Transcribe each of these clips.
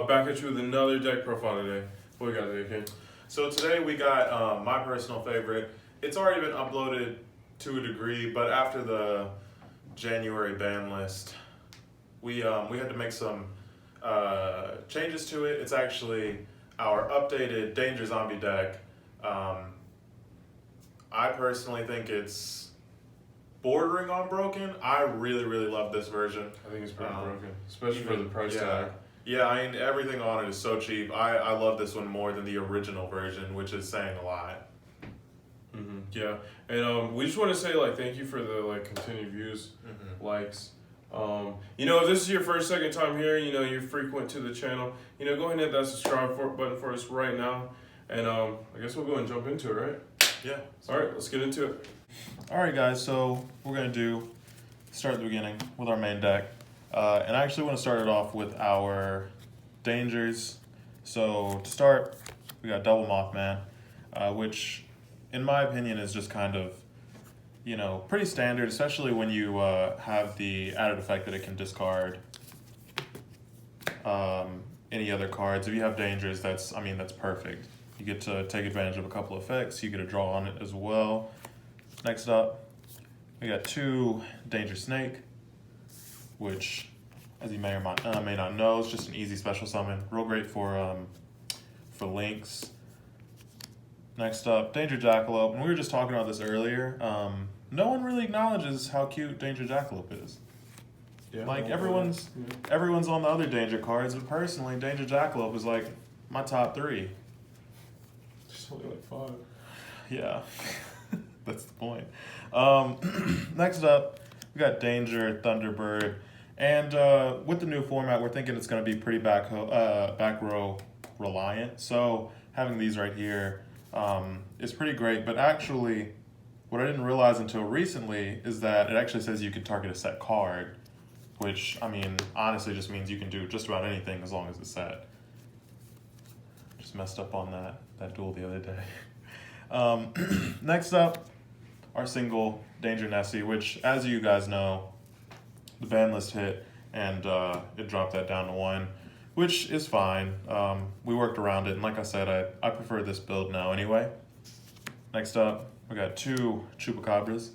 Back at you with another deck profile today. What we got today, Ken? So today we got my personal favorite. It's already been uploaded to a degree, but after the January ban list, we had to make some changes to it. It's actually our updated Danger Zombie deck. I personally think it's bordering on broken. I really, really love this version. I think it's pretty broken, especially for the price tag. Yeah, I mean, everything on it is so cheap. I love this one more than the original version, which is saying a lot. Mm-hmm. Yeah, and we just want to say thank you for the continued views, likes. If this is your first, second time here, you're frequent to the channel, go ahead and hit that subscribe button for us right now, and I guess we'll go and jump into it, right? Yeah. All right, let's get into it. All right, guys. So we're gonna start at the beginning with our main deck. And I actually want to start it off with our dangers. So to start, we got Double Mothman, which in my opinion is just kind of, pretty standard, especially when you have the added effect that it can discard any other cards. If you have dangers, that's perfect. You get to take advantage of a couple effects. You get a draw on it as well. Next up, we got 2 Danger Snake, which, as you may or may not know, is just an easy special summon. Real great for links. Next up, Danger Jackalope. And we were just talking about this earlier. No one really acknowledges how cute Danger Jackalope is. Yeah, everyone's on the other Danger cards, but personally, Danger Jackalope is my top 3. It's only 5. Yeah, that's the point. Next up, we got Danger Thunderbird. And with the new format, we're thinking it's going to be pretty back row reliant. So having these right here is pretty great. But actually, what I didn't realize until recently is that it actually says you can target a set card, which, honestly just means you can do just about anything as long as it's set. Just messed up on that duel the other day. Next up, our single Danger Nessie, which, as you guys know, the ban list hit, and it dropped that down to 1, which is fine. We worked around it, and like I said, I prefer this build now anyway. Next up, we got 2 Chupacabras.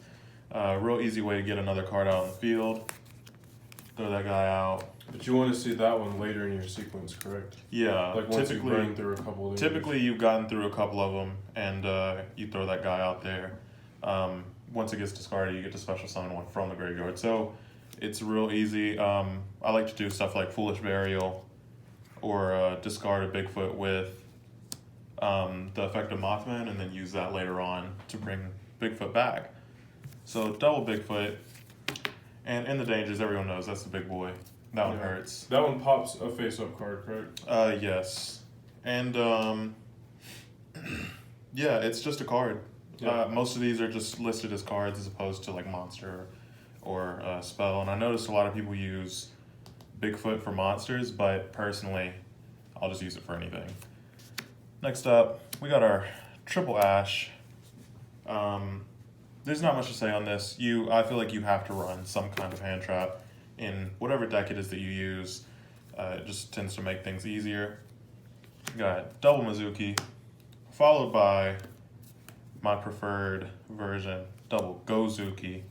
Real easy way to get another card out on the field. Throw that guy out. But you want to see that one later in your sequence, correct? Yeah. Once you've burned through a couple of these. Typically, you've gotten through a couple of them, and you throw that guy out there. Once it gets discarded, you get to special summon one from the graveyard. So it's real easy. I like to do stuff like Foolish Burial or discard a Bigfoot with the effect of Mothman and then use that later on to bring Bigfoot back. So double Bigfoot. And in the dangers, everyone knows that's the big boy. That one hurts. That one pops a face-up card, correct? Yes. And yeah, it's just a card. Yeah. Most of these are just listed as cards as opposed to monster or spell. And I noticed a lot of people use Bigfoot for monsters, but personally, I'll just use it for anything. Next up, we got our Triple Ash. There's not much to say on this. I feel like you have to run some kind of hand trap in whatever deck it is that you use. It just tends to make things easier. We got Double Mizuki, followed by my preferred version, Double Gozuki.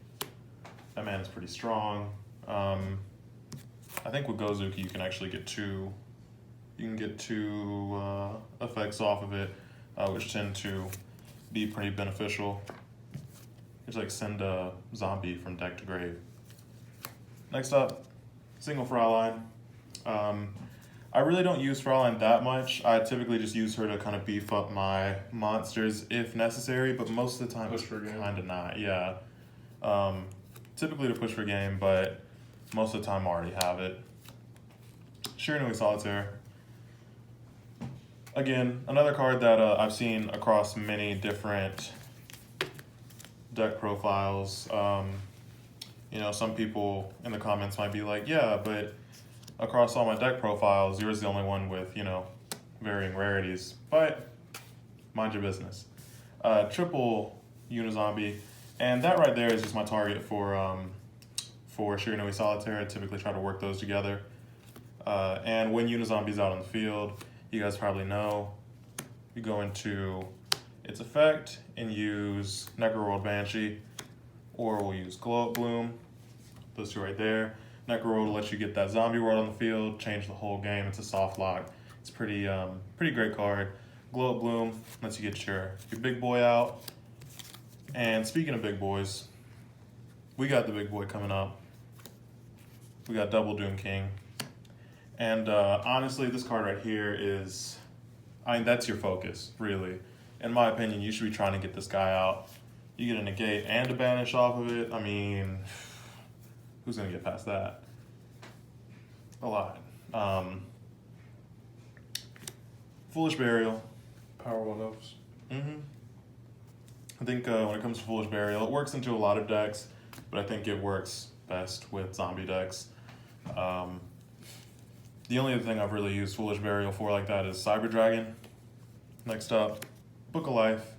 That man is pretty strong. I think with Gozuki you can actually get 2. You can get 2 effects off of it, which tend to be pretty beneficial. It's send a zombie from deck to grave. Next up, single Fraulein. I really don't use Fraulein that much. I typically just use her to kind of beef up my monsters if necessary, but most of the time it's kind of not. Yeah. Typically to push for game, but most of the time I already have it. Shiranui Solitaire. Again, another card that I've seen across many different deck profiles. Some people in the comments might be like, yeah, but across all my deck profiles, yours is the only one with, varying rarities. But mind your business. Triple Unizombie, and that right there is just my target for Shiranui Solitaire. I typically try to work those together. And when Unizombie's out on the field, you guys probably know, you go into its effect and use Necroworld Banshee, or we'll use Glow Up Bloom. Those two right there. Necroworld will let you get that zombie world on the field, change the whole game. It's a soft lock. It's pretty great card. Glow Up Bloom lets you get your big boy out. And speaking of big boys, we got the big boy coming up. We got Double Doom King. And honestly, this card right here is, that's your focus, really. In my opinion, you should be trying to get this guy out. You get a negate and a banish off of it. I mean, who's gonna get past that? A lot. Foolish Burial. Power 1-ups. I think when it comes to Foolish Burial, it works into a lot of decks, but I think it works best with zombie decks. The only other thing I've really used Foolish Burial for like that is Cyber Dragon. Next up, Book of Life.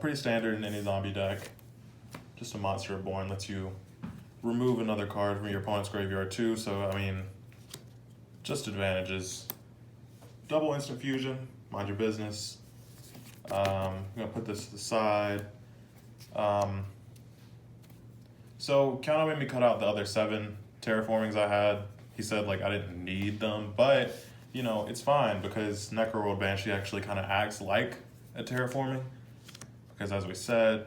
Pretty standard in any zombie deck. Just a Monster Reborn, lets you remove another card from your opponent's graveyard too, so I mean, just advantages. Double Instant Fusion, mind your business. I'm gonna put this to the side. So Count made me cut out the other 7 terraformings I had. He said like I didn't need them, but you know, it's fine because Necroworld Banshee actually kind of acts like a terraforming. Because as we said,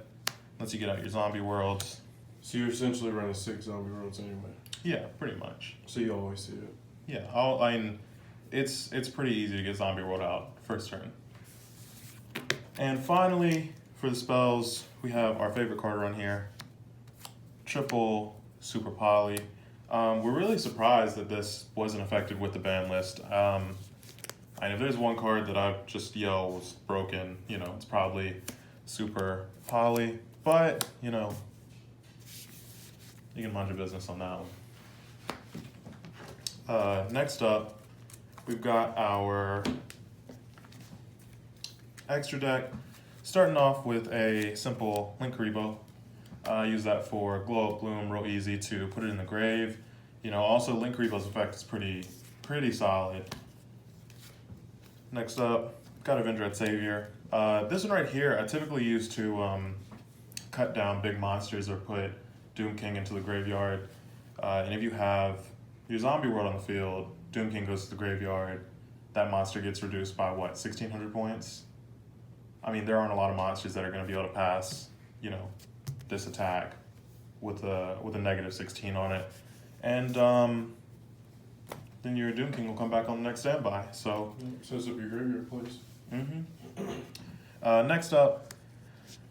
lets you get out your zombie worlds. So you're essentially running 6 zombie worlds anyway. Yeah, pretty much. So you always see it. Yeah, it's pretty easy to get zombie world out first turn. And finally, for the spells, we have our favorite card run here. Triple Super Poly. We're really surprised that this wasn't affected with the ban list. And if there's one card that I've just yelled was broken, you know, it's probably Super Poly. But, you know, you can mind your business on that one. Next up, we've got our extra deck. Starting off with a simple Linkuriboh. Use that for Glow Up Bloom, real easy to put it in the grave. You know, also Linkuriboh's effect is pretty solid. Next up, got a Vendread Savior. This one right here, I typically use to cut down big monsters or put Doom King into the graveyard. And if you have your zombie world on the field, Doom King goes to the graveyard, that monster gets reduced by what, 1,600 points? I mean, there aren't a lot of monsters that are going to be able to pass, you know, this attack with a negative 16 on it. And then your Doom King will come back on the next standby. So Sets up your graveyard place. Next up,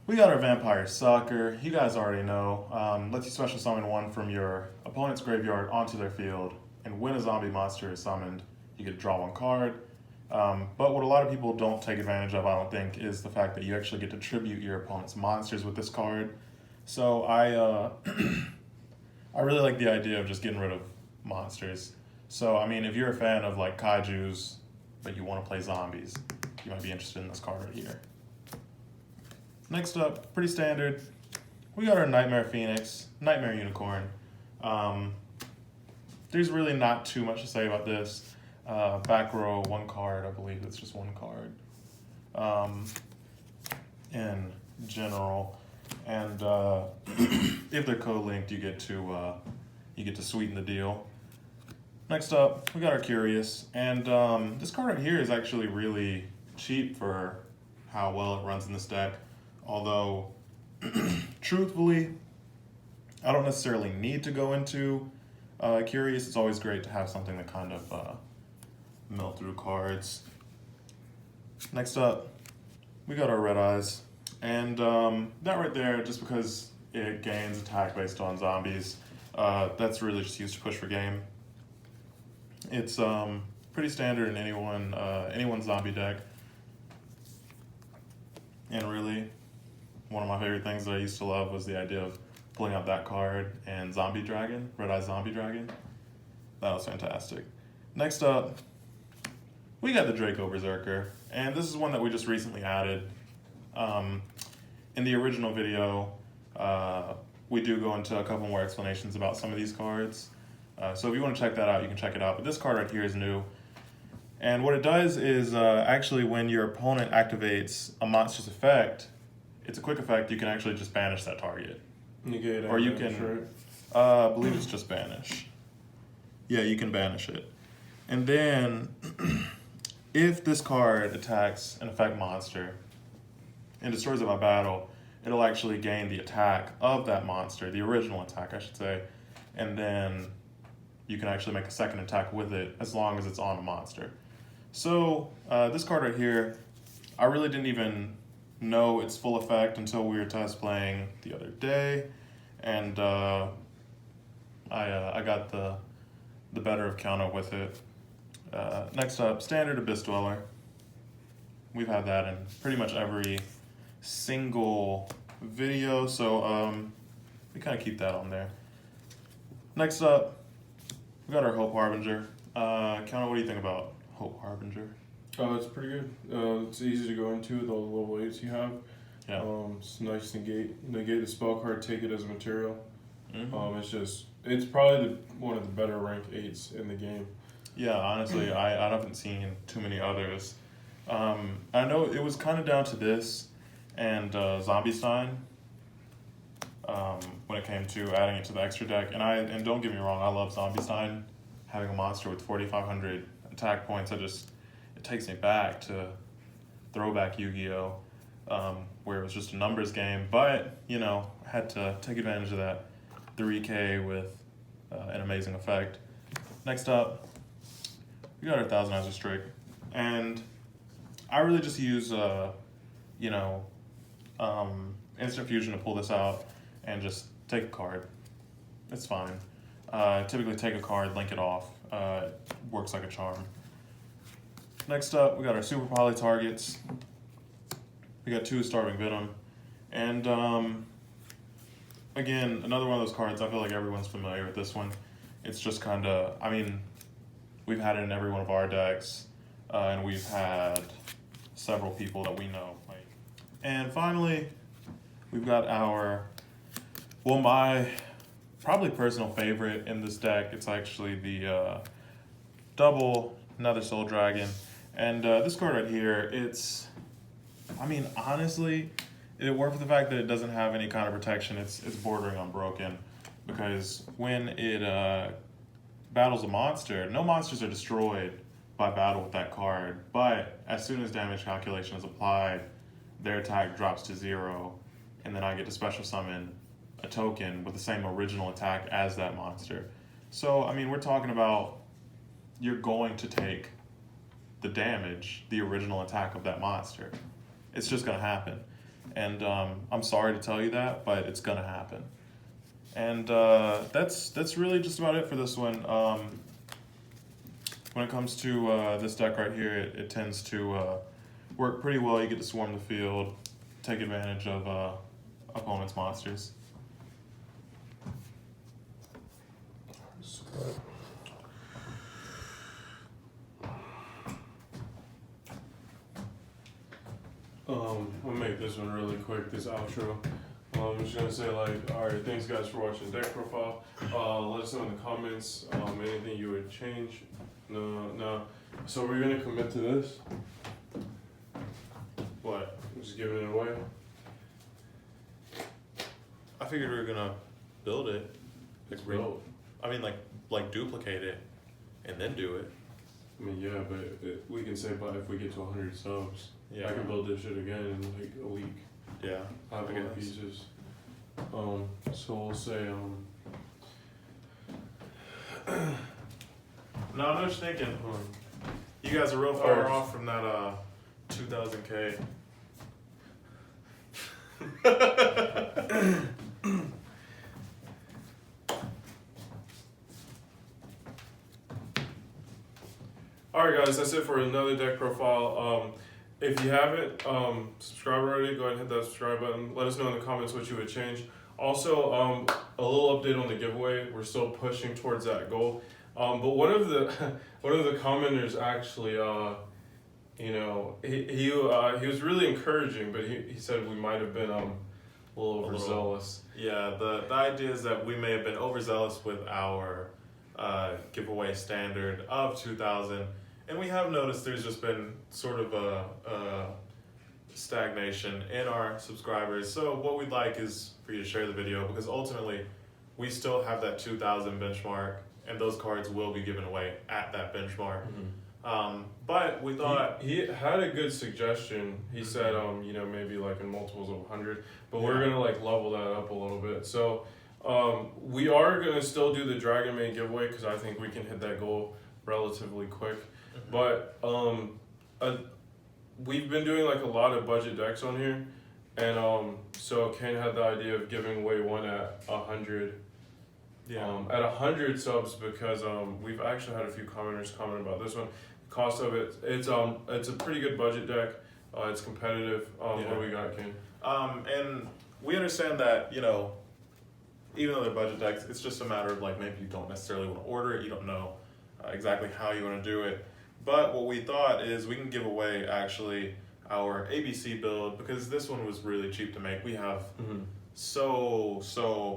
we got our Vampire Sucker. You guys already know. Lets you special summon one from your opponent's graveyard onto their field. And when a zombie monster is summoned, you get to draw 1 card. But what a lot of people don't take advantage of, I don't think, is the fact that you actually get to tribute your opponent's monsters with this card. So I really like the idea of just getting rid of monsters. So, I mean, if you're a fan of like kaijus, but you want to play zombies, you might be interested in this card right here. Next up, pretty standard, we got our Nightmare Phoenix, Nightmare Unicorn. There's really not too much to say about this. Back row, 1 card, I believe it's just 1 card. In general, and if they're co-linked, you get to sweeten the deal. Next up, we got our Curious, and this card right here is actually really cheap for how well it runs in this deck. Although, truthfully, I don't necessarily need to go into Curious. It's always great to have something that kind of mill through cards. Next up, we got our Red Eyes. And that right there, just because it gains attack based on zombies, that's really just used to push for game. It's pretty standard in anyone's zombie deck. And really, one of my favorite things that I used to love was the idea of pulling out that card and Zombie Dragon, Red Eye Zombie Dragon. That was fantastic. Next up, we got the Draco Berserker. And this is one that we just recently added. In the original video, we do go into a couple more explanations about some of these cards. So if you want to check that out, you can check it out. But this card right here is new. And what it does is actually when your opponent activates a monster's effect, it's a quick effect, you can actually just banish that target. Negate. Or you banish, can, right? I believe it's just banish. Yeah, you can banish it. And then, if this card attacks an effect monster and destroys it by battle, it'll actually gain the attack of that monster, the original attack, I should say. And then you can actually make a second attack with it as long as it's on a monster. So this card right here, I really didn't even know its full effect until we were test playing the other day, and I got the better of counter with it. Next up, Standard Abyss Dweller. We've had that in pretty much every single video, so we kind of keep that on there. Next up, we got our Hope Harbinger. Counter, what do you think about Hope Harbinger? Oh, it's pretty good. It's easy to go into with all the level 8s you have. Yeah. It's nice to negate the spell card, take it as a material. Mm-hmm. It's probably one of the better rank 8s in the game. Yeah, honestly, I haven't seen too many others. I know it was kind of down to this and Zombie Stein when it came to adding it to the extra deck. And don't get me wrong, I love Zombie Stein. Having a monster with 4,500 attack points, it takes me back to throwback Yu-Gi-Oh! Where it was just a numbers game. But, I had to take advantage of that 3K with an amazing effect. Next up, we got our Thousandizer Strike. And I really just use, Instant Fusion to pull this out and just take a card. It's fine. Typically take a card, link it off. Works like a charm. Next up, we got our Super Poly targets. We got 2 Starving Venom. And again, another one of those cards, I feel like everyone's familiar with this one. It's just kind of, we've had it in every one of our decks, and we've had several people that we know. And finally, we've got my probably personal favorite in this deck. It's actually the double Nether Soul Dragon. And this card right here, honestly, it worked for the fact that it doesn't have any kind of protection. It's bordering on broken, because when it battles a monster, no monsters are destroyed by battle with that card, but as soon as damage calculation is applied, their attack drops to 0, and then I get to special summon a token with the same original attack as that monster. So, we're talking about you're going to take the damage, the original attack of that monster. It's just going to happen. And I'm sorry to tell you that, but it's going to happen. And that's really just about it for this one. When it comes to this deck right here, it tends to work pretty well. You get to swarm the field, take advantage of opponent's monsters. I'll make this one really quick, this outro. I'm just gonna say alright, thanks guys for watching Deck Profile. Let us know in the comments anything you would change. No. So we're gonna commit to this? What? Just giving it away? I figured we were gonna build it. Build. Like duplicate it and then do it. Yeah, but we can say if we get to 100 subs, Yeah. I can build this shit again in a week. Yeah. I have more pieces. So we'll say No, I'm just thinking, you guys are real far off from that 2000K. Alright guys, that's it for another deck profile. If you haven't subscribed already, go ahead and hit that subscribe button. Let us know in the comments what you would change. Also, a little update on the giveaway. We're still pushing towards that goal. But one of the commenters actually, he was really encouraging, but he said we might have been a little overzealous. Yeah, the idea is that we may have been overzealous with our giveaway standard of 2,000. And we have noticed there's just been sort of a stagnation in our subscribers. So what we'd like is for you to share the video, because ultimately we still have that 2,000 benchmark, and those cards will be given away at that benchmark. But we thought he had a good suggestion. He said, you know, maybe like in multiples of 100, but we're gonna like level that up a little bit. So we are gonna still do the Dragon Maid giveaway because I think we can hit that goal relatively quick. But we've been doing like a lot of budget decks on here, and so Ken had the idea of giving away one at 100. At 100 subs, because we've actually had a few commenters comment about this one. The cost of it's a pretty good budget deck. It's competitive. What do we got, Ken? And we understand that, you know, even though they're budget decks, it's just a matter of like maybe you don't necessarily want to order it, you don't know exactly how you want to do it. But what we thought is we can give away actually our ABC build, because this one was really cheap to make. We have so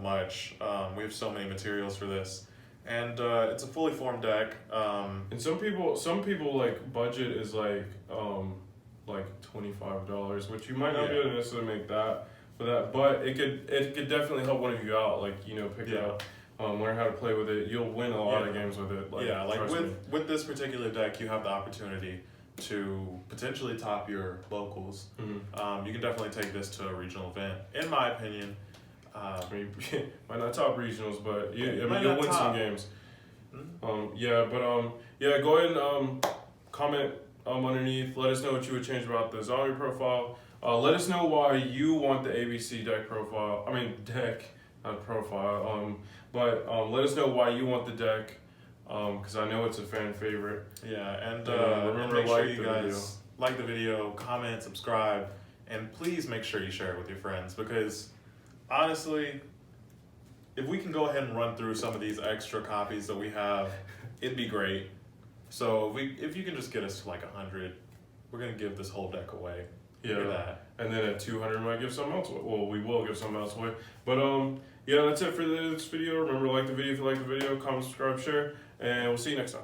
much. We have so many materials for this, and it's a fully formed deck. And some people like budget is like $25, which you might not be able to necessarily make that for that, but it could definitely help one of you out. Like, you know, pick it up, learn how to play with it. You'll win a lot of games with it. Like, with this particular deck, you have the opportunity to potentially top your locals. You can definitely take this to a regional event, in my opinion. Might not top regionals, but you'll win some games. Go ahead and comment underneath. Let us know what you would change about the zombie profile. Let us know why you want the ABC deck profile. Deck, not profile. But let us know why you want the deck. Because I know it's a fan favorite. And remember, make sure you guys like the video, comment, subscribe, and please make sure you share it with your friends, because honestly, if we can go ahead and run through some of these extra copies that we have, it'd be great. So if you can just get us to like 100, we're gonna give this whole deck away. And then at 200, we might give something else away. Well, we will give something else away. But that's it for this video. Remember, like the video if you like the video, comment, subscribe, share, and we'll see you next time.